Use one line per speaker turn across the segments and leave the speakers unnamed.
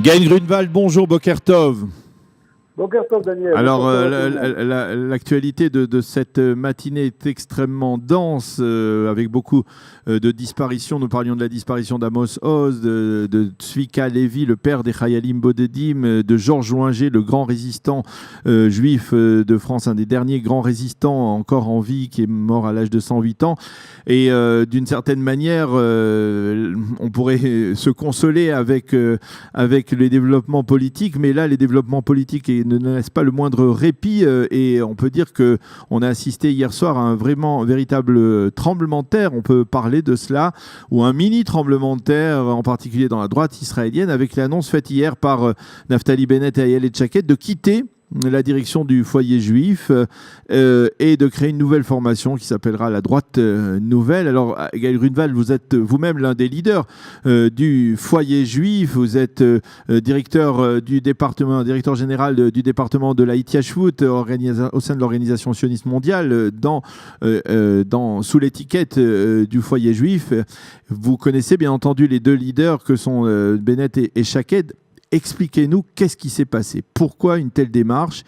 Gaël Grunewald, bonjour, Boker Tov.
Boker Tov, Daniel.
Alors, l'actualité de cette matinée est extrêmement dense, avec beaucoup de disparitions. Nous parlions de la disparition d'Amos Oz, de Tzvika Levi, le père des Chayalim Bodedim, de Georges Loinger, le grand résistant juif de France, un des derniers grands résistants encore en vie, qui est mort à l'âge de 108 ans. Et d'une certaine manière, on pourrait se consoler avec les développements politiques, mais là, les développements politiques ne laisse pas le moindre répit et on peut dire qu'on a assisté hier soir à un véritable tremblement de terre, on peut parler de cela, ou un mini tremblement de terre, en particulier dans la droite israélienne, avec l'annonce faite hier par Naftali Bennett et Ayelet Shaked de quitter la direction du foyer juif et de créer une nouvelle formation qui s'appellera la droite nouvelle. Alors, Gaël Grunewald, vous êtes vous-même l'un des leaders du foyer juif. Vous êtes directeur général du département de la Hitiyashvut au sein de l'Organisation sioniste mondiale sous l'étiquette du foyer juif. Vous connaissez bien entendu les deux leaders que sont Bennett et Shaked. Expliquez-nous qu'est-ce qui s'est passé, pourquoi une telle démarche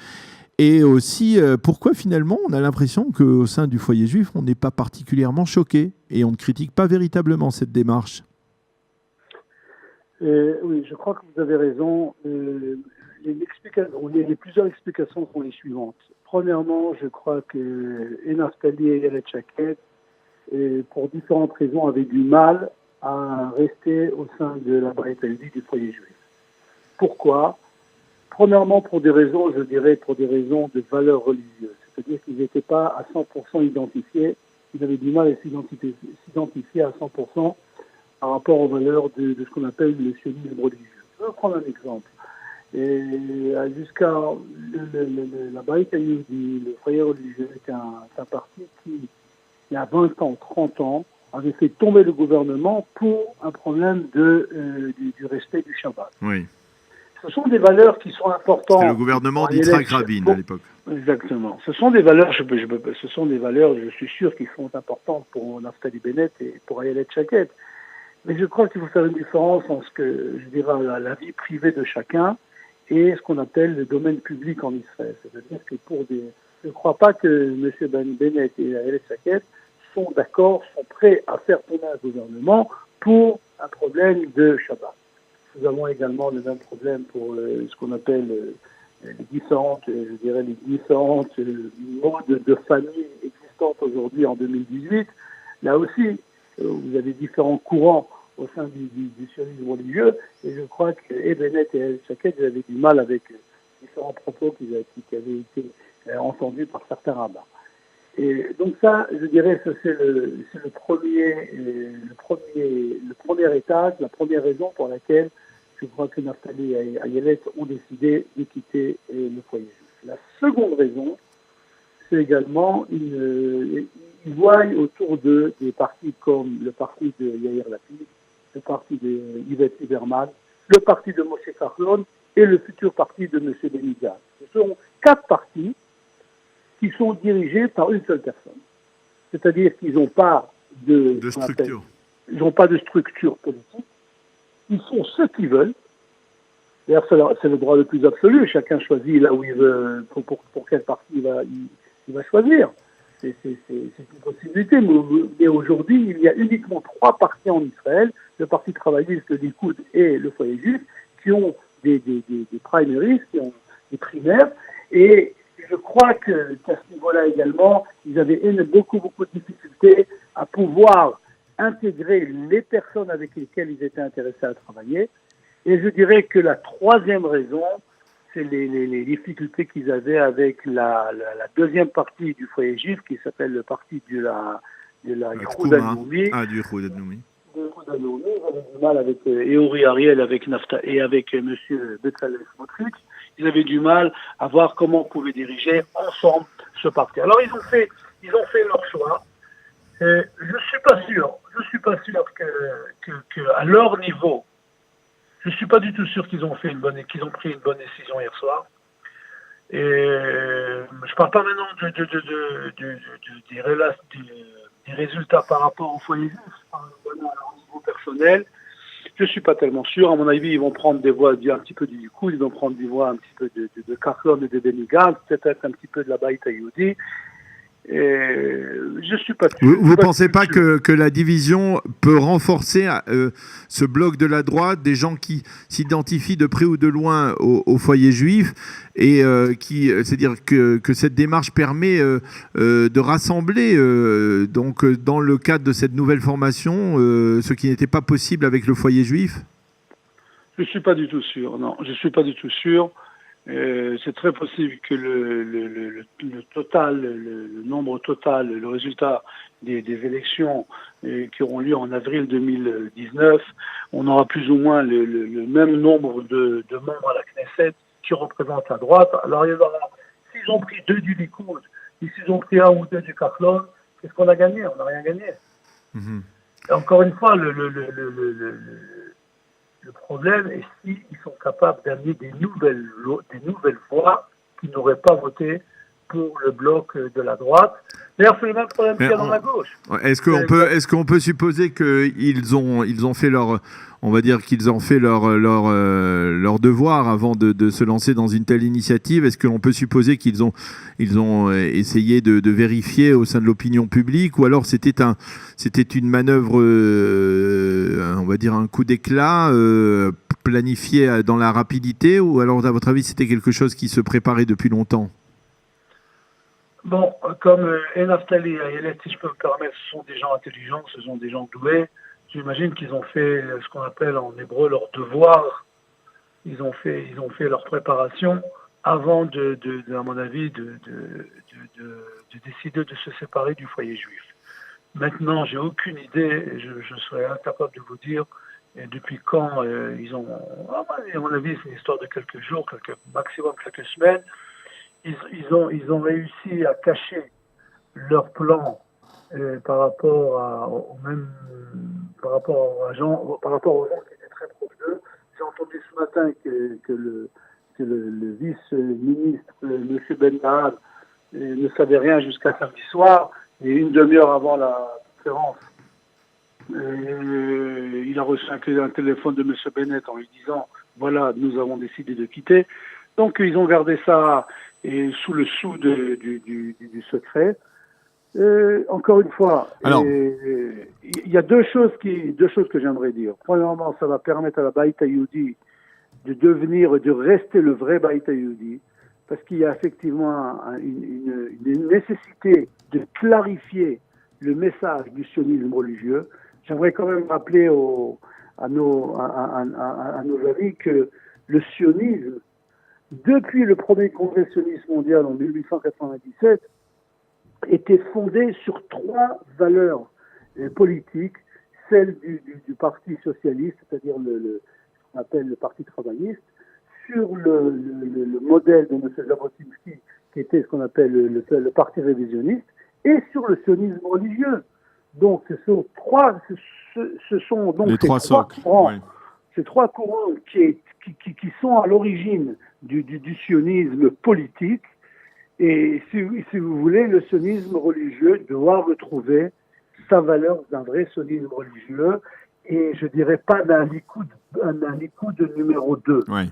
et aussi pourquoi finalement on a l'impression qu'au sein du foyer juif on n'est pas particulièrement choqué et on ne critique pas véritablement cette démarche.
Oui, je crois que vous avez raison. Les plusieurs explications sont les suivantes. Premièrement, je crois que Naftali et Ayelet Shaked, pour différentes raisons, avaient du mal à rester au sein de la Beit Levi du foyer juif. Pourquoi ? Premièrement, pour des raisons de valeurs religieuses. C'est-à-dire qu'ils n'étaient pas à 100% identifiés. Ils avaient du mal à s'identifier à 100% par rapport aux valeurs de ce qu'on appelle le sionisme religieux. Je vais prendre un exemple. Jusqu'à la Beit Levi, le foyer religieux, est un parti qui, il y a 20 ans, 30 ans, avait fait tomber le gouvernement pour un problème du respect du Shabbat.
Oui.
Ce sont des valeurs qui sont importantes.
C'était le gouvernement d'Yitzhak Rabin à l'époque.
Exactement. Ce sont des valeurs, je suis sûr, qui sont importantes pour Naftali Bennett et pour Ayelet Shaked. Mais je crois qu'il faut faire une différence entre la vie privée de chacun et ce qu'on appelle le domaine public en Israël. C'est-à-dire que je ne crois pas que M. Bennett et Ayelet Shaked sont prêts à faire tomber un gouvernement pour un problème de Shabbat. Nous avons également le même problème pour ce qu'on appelle les différentes modes de famille existantes aujourd'hui en 2018. Là aussi, vous avez différents courants au sein du sionisme religieux, et je crois que Bennett et Shaked avaient du mal avec différents propos qui avaient été entendus par certains rabbins. Et donc ça, je dirais que c'est le premier étage, la première raison pour laquelle je crois que Naftali et Ayelet ont décidé de quitter le foyer juif. La seconde raison, c'est également ils voient autour d'eux des partis comme le parti de Yair Lapid, le parti de Yvette Lieberman, le parti de Moshe Kahlon et le futur parti de M. Benny Gantz. Ce sont 4 partis qui sont dirigés par une seule personne. C'est-à-dire qu'ils n'ont pas de structure. Ils n'ont pas de structure politique. Ils font ce qu'ils veulent. D'ailleurs, c'est le droit le plus absolu. Chacun choisit là où il veut, pour quel parti il va choisir. C'est une possibilité. Mais aujourd'hui, il y a uniquement 3 partis en Israël, le Parti travailliste, le Likoud et le foyer juif, qui ont des primaries, qui ont des primaires. Et je crois qu'à ce niveau-là également, ils avaient beaucoup de difficultés à pouvoir intégrer les personnes avec lesquelles ils étaient intéressés à travailler. Et je dirais que la troisième raison, c'est les difficultés qu'ils avaient avec la deuxième partie du foyer juif, qui s'appelle le parti de la Yichud HaLeumi.
Du Yichud HaLeumi.
Ils avaient du mal avec Eori Ariel et avec M. Bezalel Smotrich. Ils avaient du mal à voir comment on pouvait diriger ensemble ce parti. Alors ils ont fait leur choix. Je suis pas sûr que à leur niveau, je suis pas du tout sûr qu'ils ont pris une bonne décision hier soir. Et je parle pas maintenant des résultats par rapport au foyer juif, au niveau personnel. Je suis pas tellement sûr. À mon avis, ils vont prendre des voix un petit peu du Likoud, ils vont prendre des voix un petit peu de Kachlon et de Benny Gantz, peut-être un petit peu de la Beit Hayoudi. Et je suis pas sûr.
Vous ne pensez pas que la division peut renforcer ce bloc de la droite, des gens qui s'identifient de près ou de loin au foyer juif, et c'est-à-dire que cette démarche permet de rassembler, donc dans le cadre de cette nouvelle formation, ce qui n'était pas possible avec le foyer juif?
Je suis pas du tout sûr. Non, je suis pas du tout sûr. C'est très possible que le total, le nombre total, le résultat des élections qui auront lieu en avril 2019, on aura plus ou moins le même nombre de membres à la Knesset qui représentent la droite. Alors il y aura, s'ils ont pris 2 du Likoud, et s'ils ont pris 1 ou 2 du Kachlon, qu'est-ce qu'on a gagné? On n'a rien gagné. Mm-hmm. Et encore une fois, le problème est s'ils sont capables d'amener des nouvelles voix qui n'auraient pas voté pour le bloc de la droite. D'ailleurs, c'est le même problème qu'il y a dans la gauche.
Est-ce qu'on peut supposer qu'ils ont fait leur, on va dire qu'ils ont fait leur devoir avant de se lancer dans une telle initiative? Est-ce qu'on peut supposer qu'ils ont essayé de vérifier au sein de l'opinion publique, ou alors c'était une manœuvre, on va dire un coup d'éclat planifié dans la rapidité, ou alors à votre avis c'était quelque chose qui se préparait depuis longtemps?
Bon, comme Naftali et Ayelet, si je peux me permettre, ce sont des gens intelligents, ce sont des gens doués. J'imagine qu'ils ont fait ce qu'on appelle en hébreu leur devoir. Ils ont fait leur préparation avant à mon avis, de décider de se séparer du foyer juif. Maintenant, j'ai aucune idée, je serais incapable de vous dire depuis quand ils ont. À mon avis, c'est une histoire de quelques jours, maximum quelques semaines. Ils ont réussi à cacher leur plan par rapport aux gens qui étaient très proches d'eux. J'ai entendu ce matin que le vice-ministre, M. Ben Nahal, ne savait rien jusqu'à samedi soir, et une demi-heure avant la conférence, il a reçu un téléphone de M. Bennett en lui disant « Voilà, nous avons décidé de quitter ». Donc ils ont gardé ça sous le sceau du secret. Encore une fois, il y a deux choses que j'aimerais dire. Premièrement, ça va permettre à la Beit Hayoudi de rester le vrai Beit Hayoudi, parce qu'il y a effectivement une nécessité de clarifier le message du sionisme religieux. J'aimerais quand même rappeler à nos amis que le sionisme, depuis le premier congrès sioniste mondial en 1897, était fondé sur 3 valeurs politiques, celle du Parti socialiste, c'est-à-dire ce qu'on appelle le Parti travailliste, sur le modèle de M. Jabotinsky, qui était ce qu'on appelle le Parti révisionniste, et sur le sionisme religieux. Donc ce sont donc
les trois socles.
Ces 3 courants qui sont à l'origine du sionisme politique. Et si vous voulez, le sionisme religieux doit retrouver sa valeur d'un vrai sionisme religieux, et je dirais pas d'un Likoud numéro 2.
Oui.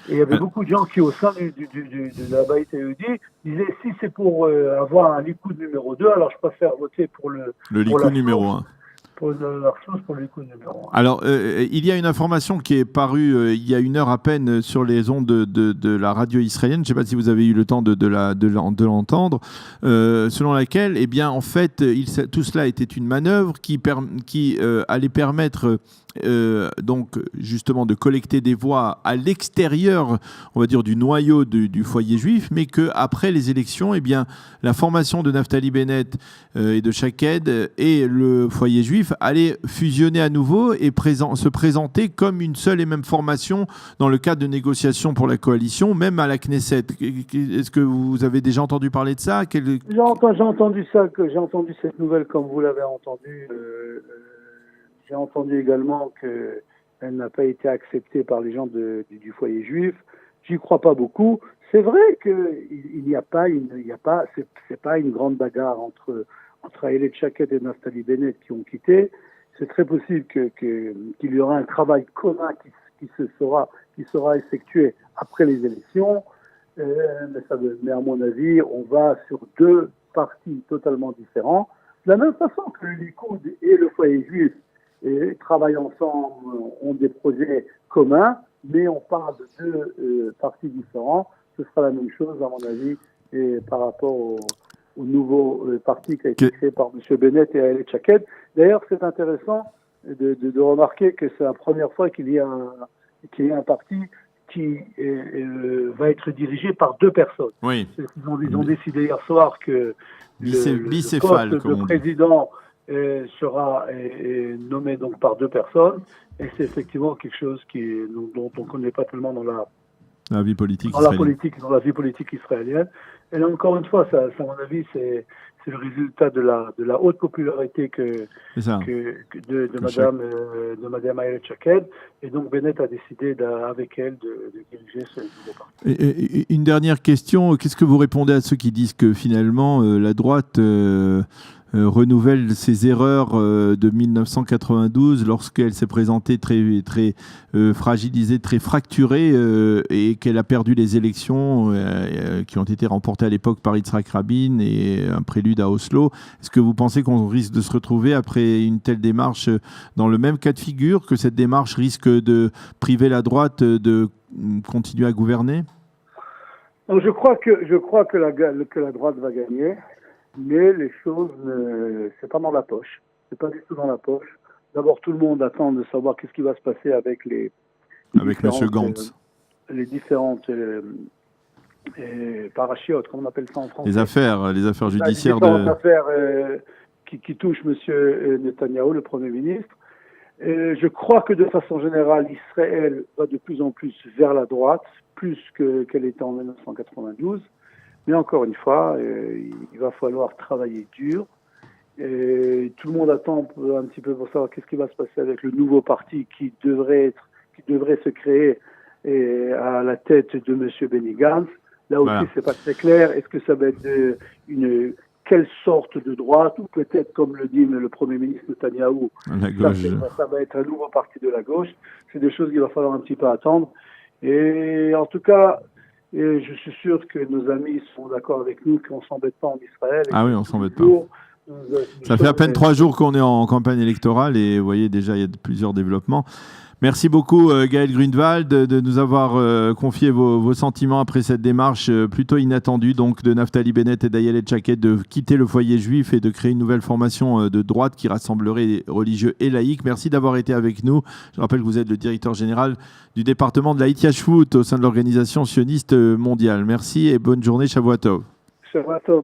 Et il y avait beaucoup de gens qui, au sein de la Beit Hayoudi, disaient si c'est pour avoir un Likoud numéro 2, alors je préfère voter pour le
Likoud numéro 1.
Pour le Likoud numéro 1.
Alors, il y a une information qui est parue il y a 1 heure à peine sur les ondes de la radio israélienne. Je ne sais pas si vous avez eu le temps de l'entendre, selon laquelle, eh bien, en fait, tout cela était une manœuvre qui allait permettre donc justement de collecter des voix à l'extérieur, on va dire, du noyau du foyer juif, mais qu'après les élections, eh bien, la formation de Naftali Bennett et de Shaked et le foyer juif allaient fusionner à nouveau et se présenter comme une seule et même formation dans le cadre de négociations pour la coalition, même à la Knesset. Est-ce que vous avez déjà entendu parler de ça?
J'ai entendu cette nouvelle comme vous l'avez entendu. J'ai entendu également qu'elle n'a pas été acceptée par les gens du foyer juif. J'y crois pas beaucoup. C'est vrai qu'il n'y a pas c'est pas une grande bagarre entre Ayelet Shaked et Naftali Bennett qui ont quitté. c'est très possible qu'il y aura un travail commun qui sera effectué après les élections. Mais à mon avis, on va sur deux partis totalement différents. De la même façon que le Likoud et le foyer juif travaillent ensemble, ont des projets communs, mais on parle de deux partis différents. Ce sera la même chose, à mon avis, par rapport au nouveau parti qui a été créé par M. Bennett et Ayelet Shaked. D'ailleurs, c'est intéressant de remarquer que c'est la première fois qu'il y a un parti qui va être dirigé par deux personnes.
Oui.
Ils ont décidé hier soir que
bicéphale,
le poste de président sera nommé donc par deux personnes, et c'est effectivement quelque chose dont on ne connaît pas tellement dans la vie politique israélienne. Et là, encore une fois, ça, à mon avis, c'est le résultat de la haute popularité de Madame Ayelet Shaked. Et donc, Bennett a décidé avec elle de diriger ce nouveau parti.
Une dernière question. Qu'est-ce que vous répondez à ceux qui disent que finalement, la droite renouvelle ses erreurs de 1992 lorsqu'elle s'est présentée très fragilisée, très fracturée et qu'elle a perdu les élections qui ont été remportées à l'époque par Yitzhak Rabin et un prélude à Oslo. Est-ce que vous pensez qu'on risque de se retrouver après une telle démarche dans le même cas de figure, que cette démarche risque de priver la droite de continuer à gouverner?
Donc, je crois que la droite va gagner. Mais les choses, c'est pas dans la poche. C'est pas du tout dans la poche. D'abord, tout le monde attend de savoir qu'est-ce qui va se passer avec M.
Gantz.
Les différentes parachiotes, comment on appelle ça en français?
Les affaires judiciaires.
Les différentes affaires qui touchent M. Netanyahou, le Premier ministre. Je crois que de façon générale, Israël va de plus en plus vers la droite, plus qu'elle était en 1992. Mais encore une fois, il va falloir travailler dur. Et tout le monde attend un petit peu pour savoir qu'est-ce qui va se passer avec le nouveau parti qui devrait se créer à la tête de M. Benny Gantz. Là aussi, c'est pas très clair. Est-ce que ça va être quelle sorte de droite, ou peut-être, comme le dit le Premier ministre Netanyahou, ça va être un nouveau parti de la gauche. C'est des choses qu'il va falloir un petit peu attendre. Et en tout cas, et je suis sûr que nos amis sont d'accord avec nous qu'on ne s'embête pas en Israël.
Ah oui, on ne s'embête pas. Ça fait à peine 3 jours qu'on est en campagne électorale et vous voyez déjà, il y a plusieurs développements. Merci beaucoup Gaël Grunewald de nous avoir confié vos sentiments après cette démarche plutôt inattendue donc de Naftali Bennett et d'Ayelet Shaked de quitter le foyer juif et de créer une nouvelle formation de droite qui rassemblerait les religieux et laïcs. Merci d'avoir été avec nous. Je rappelle que vous êtes le directeur général du département de la Hitiyashvut au sein de l'organisation sioniste mondiale. Merci et bonne journée. Shavua Tov.
Shavua Tov.